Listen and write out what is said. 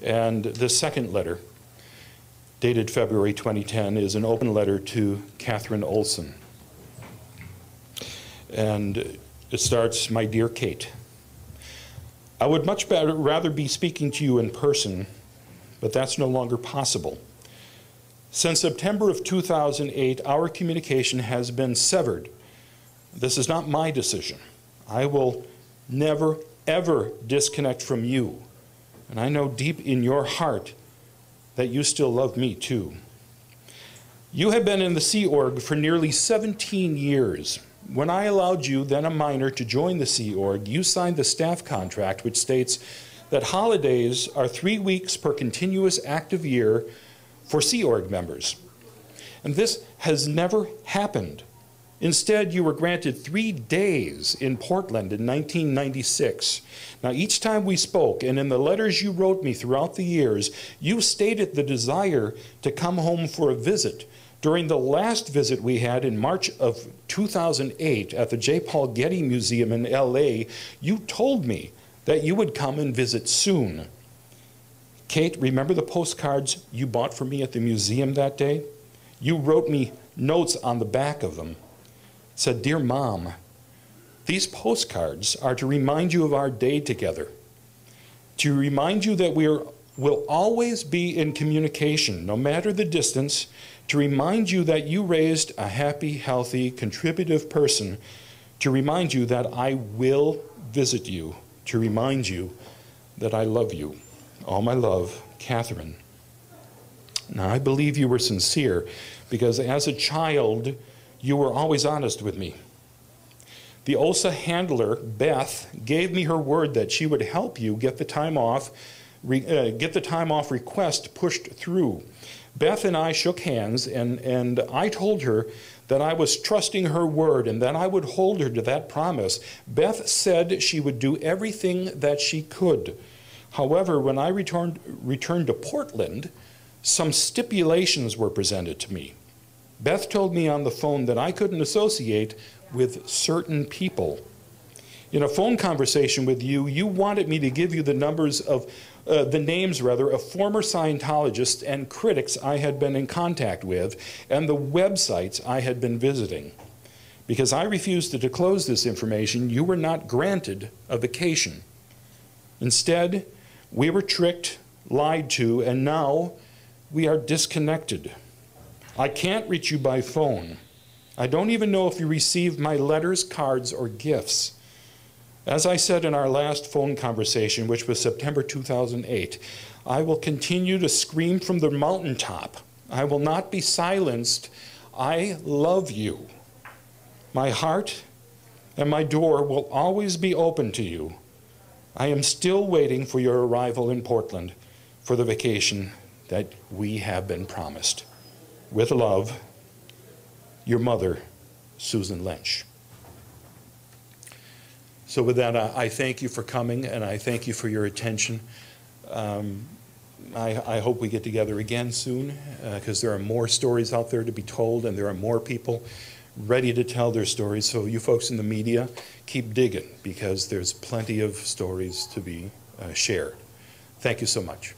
And the second letter, dated February 2010, is an open letter to Kate Olson. And it starts, "My dear Kate, I would much rather be speaking to you in person, but that's no longer possible. Since September of 2008, our communication has been severed. This is not my decision. I will never, ever disconnect from you. And I know deep in your heart that you still love me too. You have been in the Sea Org for nearly 17 years. When I allowed you, then a minor, to join the Sea Org, you signed the staff contract which states that holidays are 3 weeks per continuous active year for Sea Org members. And this has never happened. Instead, you were granted 3 days in Portland in 1996. Now, each time we spoke, and in the letters you wrote me throughout the years, you stated the desire to come home for a visit. During the last visit we had in March of 2008 at the J. Paul Getty Museum in LA, you told me that you would come and visit soon. Kate, remember the postcards you bought for me at the museum that day? You wrote me notes on the back of them. It said, "Dear Mom, these postcards are to remind you of our day together, to remind you that will always be in communication, no matter the distance, to remind you that you raised a happy, healthy, contributive person, to remind you that I will visit you, to remind you that I love you. All my love, Catherine." Now, I believe you were sincere because as a child, you were always honest with me. The OSA handler, Beth, gave me her word that she would help you get the time off request pushed through. Beth and I shook hands, and I told her that I was trusting her word and that I would hold her to that promise. Beth said she would do everything that she could. However, when I returned to Portland, some stipulations were presented to me. Beth told me on the phone that I couldn't associate with certain people. In a phone conversation with you, you wanted me to give you the names of former Scientologists and critics I had been in contact with and the websites I had been visiting. Because I refused to disclose this information, you were not granted a vacation. Instead, we were tricked, lied to, and now we are disconnected. I can't reach you by phone. I don't even know if you received my letters, cards, or gifts. As I said in our last phone conversation, which was September 2008, I will continue to scream from the mountaintop. I will not be silenced. I love you. My heart and my door will always be open to you. I am still waiting for your arrival in Portland for the vacation that we have been promised. With love, your mother, Susan Lynch. So with that, I thank you for coming, and I thank you for your attention. I hope we get together again soon, because there are more stories out there to be told, and there are more people ready to tell their stories. So you folks in the media, keep digging, because there's plenty of stories to be shared. Thank you so much.